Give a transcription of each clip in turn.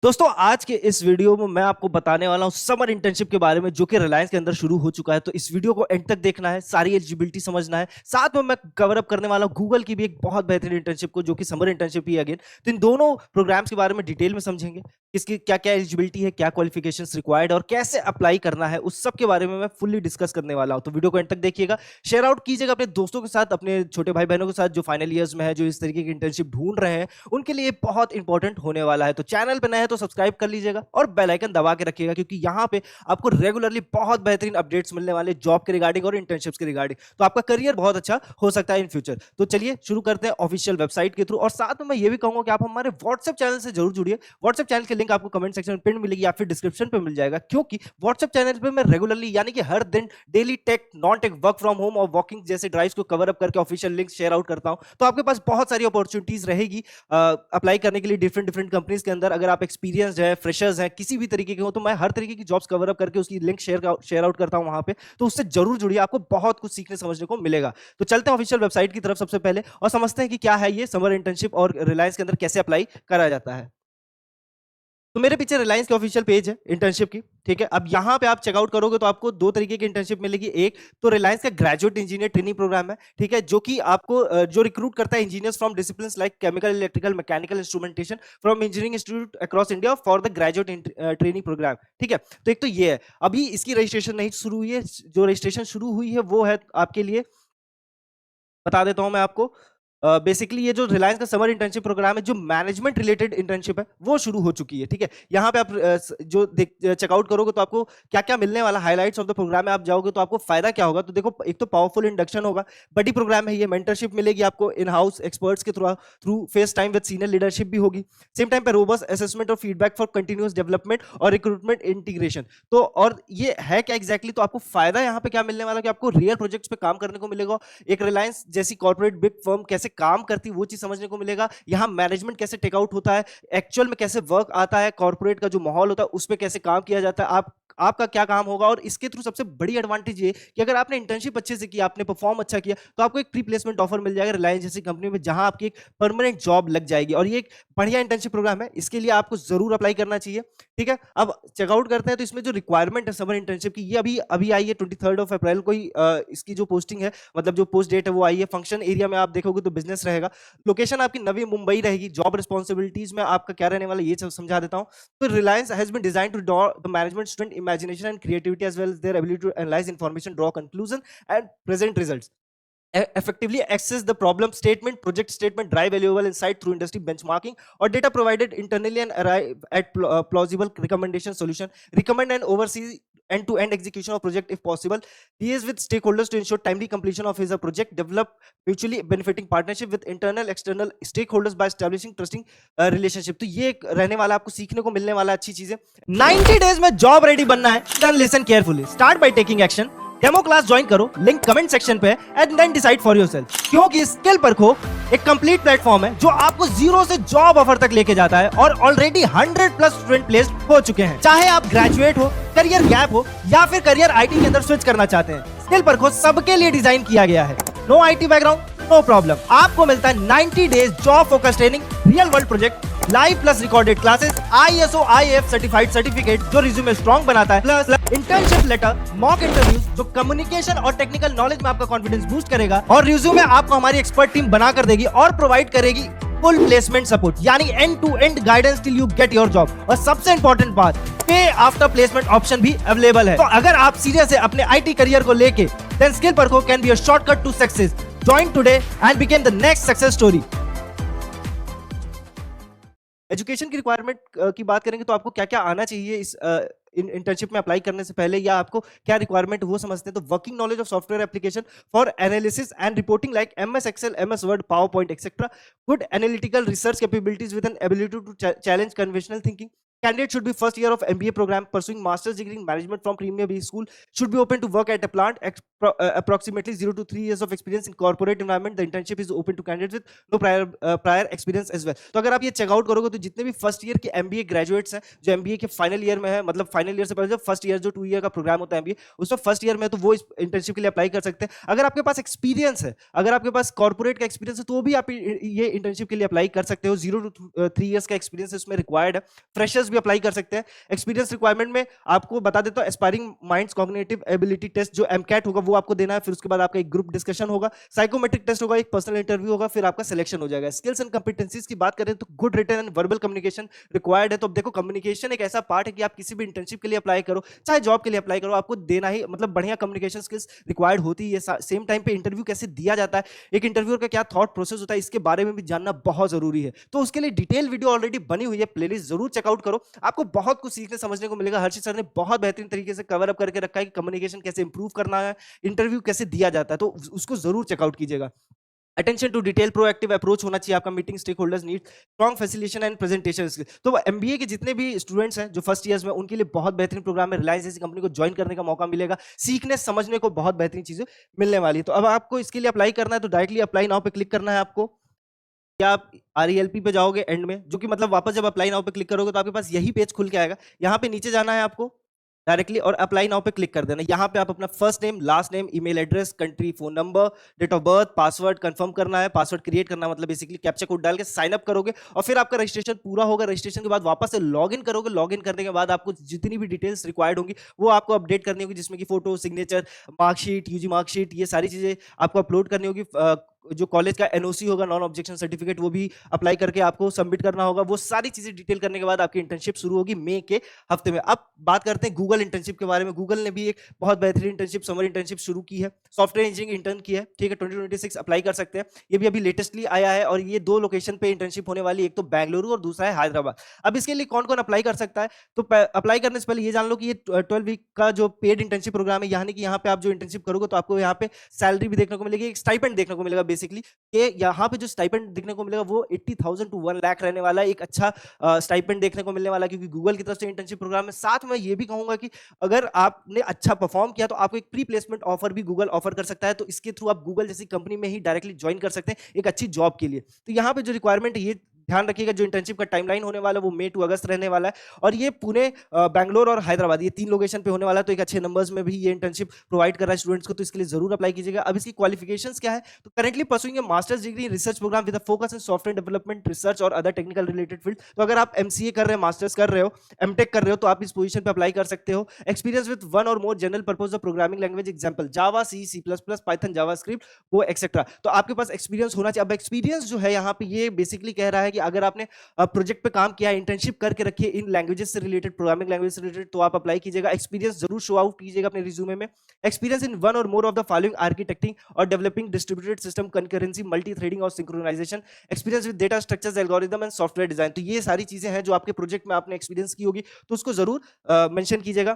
दोस्तों आज के इस वीडियो में मैं आपको बताने वाला हूं समर इंटर्नशिप के बारे में जो कि रिलायंस के अंदर शुरू हो चुका है। तो इस वीडियो को एंड तक देखना है, सारी एलिजिबिलिटी समझना है। साथ में मैं कवर अप करने वाला हूं गूगल की भी एक बहुत बेहतरीन इंटर्नशिप को जो कि समर इंटर्नशिप ही अगेन। तो इन दोनों प्रोग्राम्स के बारे में डिटेल में समझेंगे, किसकी क्या क्या एलिजिबिलिटी है, क्या क्वालिफिकेशंस रिक्वायर्ड और कैसे अप्लाई करना है, उस सब के बारे में मैं फुल्ली डिस्कस करने वाला हूं। तो वीडियो को एंड तक देखिएगा, शेयर आउट कीजिएगा अपने दोस्तों के साथ, अपने छोटे भाई बहनों के साथ जो फाइनल ईयर्स में है, जो इस तरीके की इंटर्नशिप ढूंढ रहे हैं, उनके लिए बहुत इंपॉर्टेंट होने वाला है। तो चैनल पे नए हैं तो सब्सक्राइब कर लीजिएगा और बेल आइकन दबा के रखिएगा, क्योंकि यहाँ पे आपको रेगुलरली बहुत बेहतरीन अपडेट्स मिलने वाले जॉब के रिगार्डिंग और इंटर्नशिप्स के रिगार्डिंग। तो आपका करियर बहुत अच्छा हो सकता है इन फ्यूचर। तो चलिए शुरू करते हैं ऑफिशियल वेबसाइट के थ्रू। और साथ में मैं ये भी कहूंगा कि आप हमारे व्हाट्सएप चैनल से जरूर जुड़िए। व्हाट्सएप चैनल के लिंक आपको कमेंट सेक्शन में पिन मिलेगी या फिर डिस्क्रिप्शन पे मिल जाएगा, क्योंकि व्हाट्सएप चैनल पे मैं रेगुलरली यानी कि हर दिन daily tech, non tech, work from home और वॉकिंग जैसे ड्राइव्स को कवर अप करके ऑफिशियल लिंक शेयर आउट करता हूं। तो आपके पास बहुत सारी अपॉर्चुनिटीज रहेगी अप्लाई करने के लिए डिफरेंट डिफरेंट कंपनीज के अंदर। अगर आप एक्सपीरियंस्ड है, फ्रेशर्स हैं, किसी भी तरीके के हो, तो मैं हर तरीके की जॉब्स कवर अप करके उसकी लिंक शेयर आउट करता हूं वहां पे। तो उससे जरूर जुड़िए, आपको बहुत कुछ सीखने समझने को मिलेगा। तो चलते हैं ऑफिशियल वेबसाइट की तरफ सबसे पहले और समझते हैं कि क्या है ये समर इंटर्नशिप और रिलायंस के अंदर कैसे अप्लाई करा जाता है। तो मेरे पीछे रिलायंस की ऑफिशियल पेज है इंटर्नशिप की, ठीक है। अब यहाँ पे आप चेकआउट करोगे तो आपको दो तरीके की इंटर्नशिप मिलेगी। एक तो रिलायंस का ग्रेजुएट इंजीनियर ट्रेनिंग प्रोग्राम है, ठीक है, जो कि आपको जो रिक्रूट करता है engineers from discipline like chemical, electrical, mechanical, instrumentation from engineering institute across India for the graduate training program, ठीक है। तो एक तो ये है, अभी इसकी रजिस्ट्रेशन नहीं शुरू हुई है। जो रजिस्ट्रेशन शुरू हुई है वो है आपके लिए, बता देता हूं मैं आपको। बेसिकली ये जो रिलायंस का समर इंटर्नशिप प्रोग्राम है, जो मैनेजमेंट रिलेटेड इंटर्नशिप है, वो शुरू हो चुकी है, ठीक है। यहाँ पे आप जो चेकआउट करोगे तो आपको क्या क्या मिलने वाला, हाइलाइट्स ऑफ द प्रोग्राम में आप जाओगे तो आपको फायदा क्या होगा। तो देखो, एक तो पावरफुल इंडक्शन होगा, बड़ी प्रोग्राम है ये, मेंटरशिप मिलेगी आपको इन हाउस एक्सपर्ट्स के through face time with senior leadership भी होगी। सेम टाइम पे रोबस्ट असेसमेंट और फीडबैक फॉर कंटिन्यूअस डेवलपमेंट और रिक्रूटमेंट इंटीग्रेशन। तो और ये है क्या एग्जैक्टली, तो आपको फायदा यहाँ पे क्या मिलने वाला कि आपको रियल प्रोजेक्ट्स पे काम करने को मिलेगा। एक रिलायंस जैसी कॉर्पोरेट बिग फर्म कैसे काम करती है वो चीज समझने को मिलेगा। यहाँ मैनेजमेंट कैसे टेक आउट होता है, एक्चुअल में कैसे वर्क आता है, कॉर्पोरेट का जो माहौल होता है उस पर कैसे काम किया जाता है, आपका क्या काम होगा। और इसके थ्रू सबसे बड़ी एडवांटेज ये कि अगर आपने इंटर्नशिप अच्छे से किया, आपने परफॉर्म अच्छा किया, तो आपको एक प्री प्लेसमेंट ऑफर मिल जाएगा रिलायंस जैसी कंपनी में, जहां आपकी एक परमानेंट जॉब लग जाएगी। और ये एक बढ़िया इंटर्नशिप प्रोग्राम है, इसके लिए आपको जरूर अप्लाई करना चाहिए, ठीक है। अब चेकआउट करते हैं तो इसमें जो रिक्वायरमेंट है समर इंटर्नशिप की, ये अभी अभी आई है 23 अप्रैल को ही। इसकी जो पोस्टिंग है, मतलब जो पोस्ट डेट है वो आई है। फंक्शन एरिया में आप देखोगे तो बिजनेस रहेगा, लोकेशन आपकी नवी मुंबई रहेगी। जॉब रिस्पॉन्सिबिलिटीज में आपका क्या रहने वाला, ये सब समझा देता हूं। तो Reliance has been designed to draw the management student imagination and creativity as well as their ability to analyse information, draw conclusion and present results, effectively access the problem statement, project statement, drive valuable insight through industry benchmarking or data provided internally and arrive at plausible recommendation solution, recommend and oversee end-to-end execution of project if possible, liaise with stakeholders to ensure timely completion of his project, develop mutually benefiting partnership with internal external stakeholders by establishing trusting relationship। तो ये एक रहने वाला, आपको सीखने को मिलने वाला अच्छी चीज है। 90 डेज में जॉब रेडी बनना है, then listen carefully, start by taking action। Demo class join करो, लिंक कमेंट सेक्शन पे, and then decide for yourself. क्योंकि स्किल परखो एक कंप्लीट प्लेटफॉर्म है जो आपको जीरो से जॉब ऑफर तक लेके जाता है, और ऑलरेडी 100+ स्टूडेंट प्लेस्ड हो चुके हैं। चाहे आप ग्रेजुएट हो, करियर गैप हो, या फिर करियर आईटी के अंदर स्विच करना चाहते हैं, स्किल परखो सबके लिए डिजाइन किया गया है। No IT background, no problem, आपको मिलता है 90 days job focus training, real world project, live plus recorded classes, ISO IAF certified certificate जो रिज्यूमे स्ट्रॉन्ग बनाता है, plus internship letter, mock interviews जो कम्युनिकेशन और टेक्निकल नॉलेज में आपका कॉन्फिडेंस बूस्ट करेगा, और रिज्यूमे आपको हमारी एक्सपर्ट टीम बना कर देगी और प्रोवाइड करेगी फुल प्लेसमेंट सपोर्ट, यानी end to end guidance till you get your job. और सबसे इंपॉर्टेंट बात, पे आफ्टर प्लेसमेंट ऑप्शन भी अवेलेबल है। तो अगर आप सीरियस है अपने आईटी करियर को लेके, देन स्किल परखो can be a shortcut to success. Join today and become the next success story. Education की रिक्वायरमेंट की बात करेंगे तो आपको क्या क्या आना चाहिए इस इंटर्नशिप में अप्लाई करने से पहले, या आपको क्या रिक्वायरमेंट वो समझते हैं। तो working knowledge of software application for analysis and reporting like MS Excel, MS Word, PowerPoint, etcetera. Good analytical research capabilities with an ability to challenge conventional thinking. Candidate should be first year of MBA program pursuing master's degree in management from Premier B School, should be open to work at a plant, approximately 0 to 3 years of experience in corporate environment. The internship is open to candidates with no prior experience as well. तो अगर आप ये checkout करोगे तो जितने भी first year के MBA graduates हैं, जो MBA के फाइनल ईयर में है, मतलब फाइनल ईयर से पहले जो फर्स्ट ईयर जो 2 ईयर का प्रोग्राम होता है MBA, उसमें फर्स्ट ईयर में, तो वो इस इंटर्नशिप के लिए अप्लाई कर सकते हैं। अगर आपके पास एक्सपीरियंस है, अगर आपके पास कॉर्पोरेट का एक्सपीरियंस है, तो भी आप ये इंटर्नशिप के लिए अप्लाई कर सकते हो। 0 to 3 years का एक्सपीरियंस इसमें रिक्वायर्ड है। फ्रेशर्स फ्रेशर्स भी अप्लाई कर सकते हैं। एक्सपीरियंस रिक्वायरमेंट में आपको बता देता हूं, aspiring minds cognitive ability test जो एमकैट होगा वो आपको देना है, फिर उसके बाद आपका एक ग्रुप डिस्कशन होगा, साइकोमेट्रिक टेस्ट होगा, एक पर्सनल इंटरव्यू होगा, फिर आपका सिलेक्शन हो जाएगा। स्किल्स एंड कंपिटेंसीज की बात करें तो good written and verbal communication required है। तो अब देखो, कम्युनिकेशन एक ऐसा पार्ट है कि आप किसी भी इंटर्नशिप के लिए अप्लाई करो, चाहे जॉब के लिए अप्लाई करो, आपको देना ही मतलब बढ़िया कम्युनिकेशन स्किल्स रिक्वायर्ड होती है। सेम टाइम पे इंटरव्यू कैसे दिया जाता है, एक इंटरव्यूअर का क्या थॉट प्रोसेस होता है, इसके बारे में भी जानना बहुत जरूरी है। तो उसके लिए डिटेल वीडियो ऑलरेडी बनी हुई है, प्लेलिस्ट जरूर चेकआउट करो, आपको बहुत कुछ सीखने समझने को मिलेगा। हर्षित सर ने बहुत बेहतरीन तरीके से कवर अप करके रखा है कि कम्युनिकेशन कैसे इंप्रूव करना है, इंटरव्यू कैसे दिया जाता है, तो उसको जरूर चेकआउट कीजिएगा। Attention to detail, proactive approach होना चाहिए आपका, meeting stakeholders need, strong facilitation and presentation skill. तो एमबीए के जितने भी स्टूडेंट्स हैं जो फर्स्ट ईयर्स में, उनके लिए बहुत बेहतरीन प्रोग्राम है। रिलायंस जैसी कंपनी को ज्वाइन करने का मौका मिलेगा, सीखने समझने को बहुत बेहतरीन चीजें मिलने वाली है। तो अब आपको इसके लिए अप्लाई करना है तो डायरेक्टली अप्लाई नाउ पे क्लिक करना है आपको, या आप RELP पे जाओगे एंड में, जो कि मतलब वापस जब अप्लाई नाउ पे क्लिक करोगे तो आपके पास यही पेज खुल के आएगा। यहाँ पे नीचे जाना है आपको डायरेक्टली और अप्लाई नाउ पे क्लिक कर देना। यहाँ पे आप अपना first name, last name, email address, country, phone number, date of birth, password confirm करना है। पासवर्ड क्रिएट करना मतलब बेसिकली कैप्चा कोड डाल के साइन अप करोगे और फिर आपका रजिस्ट्रेशन पूरा होगा। रजिस्ट्रेशन के बाद वापस से लॉग इन करोगे, लॉग इन करने के बाद आपको जितनी भी डिटेल्स रिक्वायर्ड होंगी वो आपको अपडेट करनी होगी, जिसमें कि photo, signature, marksheet, UG marksheet, ये सारी चीजें आपको अपलोड करनी होगी। जो कॉलेज का एनओसी होगा, नॉन ऑब्जेक्शन सर्टिफिकेट, वो भी अप्लाई करके आपको सबमिट करना होगा। वो सारी चीजें डिटेल करने के बाद आपकी इंटर्नशिप शुरू होगी मई के हफ्ते में। अब बात करते हैं गूगल इंटर्नशिप के बारे में। गूगल ने भी एक बहुत बेहतरीन इंटर्नशिप, समर इंटर्नशिप शुरू की है, सॉफ्टवेयर इंजीनियरिंग इंटर्न की है, ठीक है। 2026 अप्लाई कर सकते हैं, ये भी अभी लेटेस्टली आया है और ये 2 लोकेशन पे इंटर्नशिप होने वाली है, एक तो बेंगलुरु और दूसरा है हैदराबाद। अब इसके लिए कौन कौन अप्लाई कर सकता है, तो अप्लाई करने से पहले ये जान लो कि ये 12 वीक का जो पेड इंटर्नशिप प्रोग्राम है, यानी कि यहाँ पे आप जो इंटर्नशिप करोगे तो आपको यहाँ पे सैलरी भी देखने को मिलेगी, एक स्टाइपेंड देखने को मिलेगा। बेसिकली यहाँ पे जो स्टाइपेंड देखने को मिलेगा वो 80,000 टू 1 लाख रहने वाला है, एक अच्छा स्टाइपेंड देखने को मिलने वाला है, क्योंकि गूगल की तरफ से इंटर्नशिप प्रोग्राम में। साथ में ये भी कहूंगा कि अगर आपने अच्छा परफॉर्म किया तो आपको एक प्री प्लेसमेंट ऑफर भी गूगल ऑफर कर सकता है, तो इसके थ्रू आप गूगल जैसी कंपनी में ही डायरेक्टली ज्वाइन कर सकते हैं एक अच्छी जॉब के लिए। तो यहाँ पे जो रिक्वायरमेंट है, ये ध्यान रखिएगा, जो इंटर्नशिप का टाइमलाइन होने वाला है वो मई टू अगस्त रहने वाला है और ये पुणे, बैंगलोर और हैदराबाद, ये 3 लोकेशन पे होने वाला है। तो एक अच्छे नंबर्स में भी ये इंटर्नशिप प्रोवाइड कर रहा है स्टूडेंट्स को, तो इसके लिए जरूर अप्लाई कीजिएगा। अब इसकी क्वालिफिकेशंस क्या है, तो currently pursuing masters degree in research program with focus in software development, research और अदर टेक्निकल रिलेटेड फील्ड। तो अगर आप MCA कर रहे हो, मास्टर्स कर रहे हो, MTech कर रहे हो, तो आप इस पोजीशन पे अप्लाई कर सकते हो। Experience with 1 or more general purpose of programming language, example Java, C++, Python, JavaScript, वो एक्सेट्रा। तो आपके पास एक्सपीरियंस होना चाहिए। अब एक्सपीरियंस जो है यहाँ पे ये बेसिकली कह रहा है कि अगर आपने प्रोजेक्ट पे काम किया, इंटर्नशिप करके रखिए इन लैंग्वेजेस से रिलेटेड, प्रोग्रामिंग लैंग्वेज से रिलेटेड, तो आप अप्लाई कीजिएगा। एक्सपीरियंस जरूर शो आउट कीजिएगा अपने रिज्यूमे में। Experience in 1 or more of the following architecting और developing distributed system, concurrency, multi threading और synchronization. Experience with data structures, algorithm and software design. तो ये सारी चीजें हैं जो आपके प्रोजेक्ट में आपने एक्सपीरियंस की होगी, तो उसको जरूर मेंशन कीजिएगा।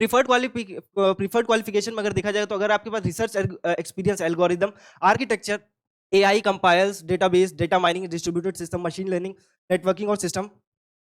प्रीफर्ड क्वालिफिकेशन में अगर देखा जाए तो अगर आपके पास research experience, algorithm, architecture, AI compilers, database, data mining, distributed system, machine learning, networking और सिस्टम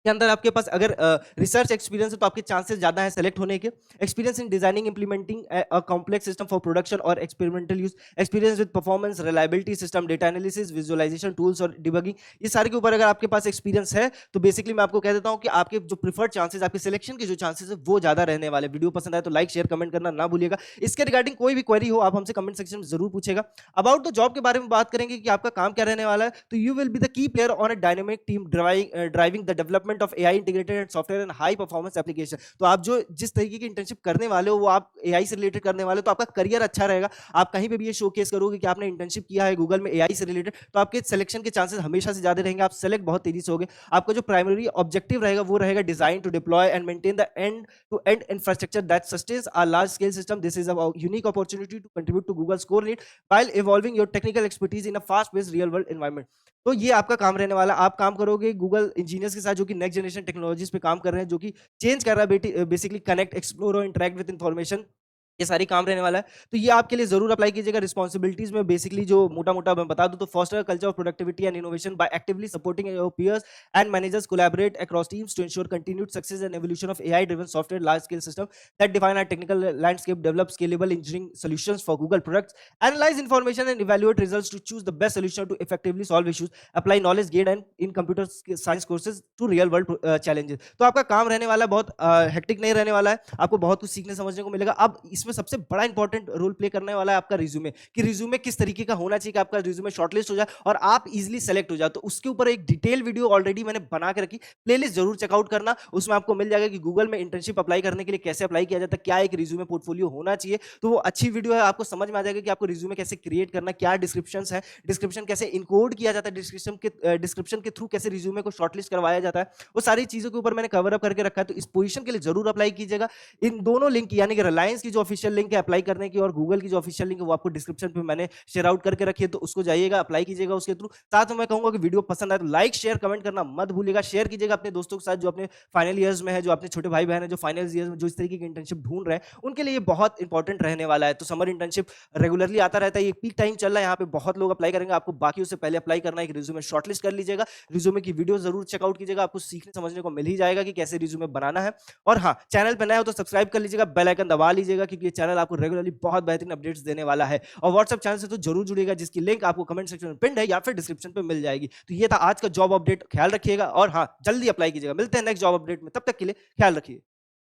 के अंदर आपके पास अगर रिसर्च एक्सपीरियंस है तो आपके चांसेस ज्यादा है सेलेक्ट होने के। Experience in designing, implementing a complex system for production और experimental use. Experience with performance, reliability system, data analysis, visualization tools और डिबगिंग। ये सारे के ऊपर अगर आपके पास एक्सपीरियंस है तो बेसिकली मैं आपको कह देता हूं कि आपके जो प्रीफर्ड चांसेस, आपके सिलेक्शन के जो चांसेस है वो ज्यादा रहने वाले। वीडियो पसंद आए तो लाइक, शेयर, कमेंट करना ना भूलिएगा। इसके रिगार्डिंग कोई भी क्वेरी हो आप हमसे कमेंट सेक्शन में जरूर पूछेगा। अबाउट द जॉब के बारे में बात करेंगे कि आपका काम क्या रहने वाला है, तो you will be the key player on a dynamic team driving the development of AI integrated and software and high performance application. तो आप जो जिस तरीके की इंटर्नशिप करने वाले हो वो आप AI से रिलेटेड करने वाले हो, तो आपका करियर अच्छा रहेगा। आप कहीं पे भी ये शोकेस करोगे कि आपने इंटर्नशिप किया है गूगल में AI से रिलेटेड, तो आपके सिलेक्शन के चांसेस हमेशा से ज्यादा रहेंगे, आप सेलेक्ट बहुत तेजी से होगे। आपका जो प्राइमरी ऑब्जेक्टिव रहेगा वो रहेगा design to deploy and maintain the end to end infrastructure that sustains a large scale system. This is a unique opportunity to contribute to Google's core need while evolving your technical expertise in a fast paced real world environment. तो ये आपका काम रहने वाला। आप काम करोगे Google engineers के साथ जो कि नेक्स्ट जनरेशन टेक्नोलॉजीज पे काम कर रहे हैं, जो कि चेंज कर रहा है बेसिकली कनेक्ट, एक्सप्लोर और इंटरेक्ट विद इंफॉर्मेशन, ये सारी काम रहने वाला है। तो ये आपके लिए जरूर अप्लाई कीजिएगा। रिस्पांसिबिलिटीज में बेसिकली जो मोटा मोटा मैं बता दूं तो foster culture of productivity and innovation by actively supporting your peers and managers collaborate across teams to ensure continued success and evolution of AI driven software large scale system that define our technical landscape, develop scalable engineering solutions for Google products, analyse information and evaluate results to choose the best solution to effectively solve issues, apply knowledge gain and in computer science courses to real world challenges. तो आपका काम रहने वाला बहुत hectic नहीं रहने वाला है, आपको बहुत कुछ सीखने समझने को मिलेगा। अब इसमें इसमें सबसे बड़ा इंपॉर्टेंट रोल प्ले करने वाला है आपका रिज्यूमे, कि रिज्यूमे किस तरीके का होना चाहिए कि आपका रिज्यूमे शॉर्टलिस्ट हो जाए और आप इजीली सेलेक्ट हो जाए। तो उसके ऊपर एक डिटेल वीडियो ऑलरेडी मैंने बना के रखी, प्लेलिस्ट जरूर चेकआउट करना, उसमें आपको मिल जाएगा कि गूगल में इंटर्नशिप अप्लाई करने के लिए कैसे अप्लाई किया जाता है, क्या एक रिज्यूमे पोर्टफोलियो होना चाहिए। तो वो अच्छी वीडियो है, आपको समझ में आ जाएगा कि आपको रिज्यूमे कैसे क्रिएट करना, क्या डिस्क्रिप्शन है, डिस्क्रिप्शन कैसे इनकोड किया जाता है, डिस्क्रिप्शन के थ्रू कैसे रिज्यूमे को शॉर्टलिस्ट करवाया जाता है, वो सारी चीजों के ऊपर मैंने कवर अप करके रखा है। तो इस पोजीशन के लिए जरूर अप्लाई कीजिएगा। इन दोनों लिंक यानी कि रिलायंस की जो ऑफिशियल लिंक है अप्लाई करने की और गूगल की जो ऑफिशियल लिंक है वो आपको डिस्क्रिप्शन पे मैंने शेयर आउट करके रखी है, तो उसको जाइएगा अप्लाई कीजिएगा उसके थ्रू। साथ में मैं कहूंगा कि वीडियो पसंद आए तो लाइक शेयर कमेंट करना मत भूलिएगा, शेयर कीजिएगा अपने दोस्तों के साथ जो अपने फाइनल ईयर्स में है, जो अपने छोटे भाई बहन है जो फाइनल ईयर्स में जो इस तरीके की इंटर्नशिप ढूंढ रहे हैं, उनके लिए ये बहुत इंपॉर्टेंट रहने वाला है। तो समर इंटर्नशिप रेगुलरली आता रहता है, ये पीक टाइम चल रहा है, यहाँ पे बहुत लोग अप्लाई करेंगे, आपको बाकी उससे पहले अप्लाई करना है कि रिज्यूमे शॉर्टलिस्ट कर लीजिएगा। रिज्यूमे की वीडियो जरूर चेकआउट कीजिएगा, आपको सीखने समझने को मिल ही जाएगा कि कैसे रिज्यूमे बनाना है। और हाँ, चैनल पर नए हो तो सब्सक्राइब कर लीजिएगा, बेल आइकन दबा लीजिएगा, क्योंकि ये चैनल आपको रेगुलरली बहुत बेहतरीन अपडेट्स देने वाला है। और व्हाट्सएप चैनल से तो जरूर जुड़िएगा, जिसकी लिंक आपको कमेंट सेक्शन में पिन है या फिर डिस्क्रिप्शन पे मिल जाएगी। तो ये था आज का जॉब अपडेट, ख्याल रखिएगा और हाँ, जल्दी अप्लाई कीजिएगा। मिलते हैं नेक्स्ट जॉब अपडेट में, तब तक के लिए ख्याल रखिए।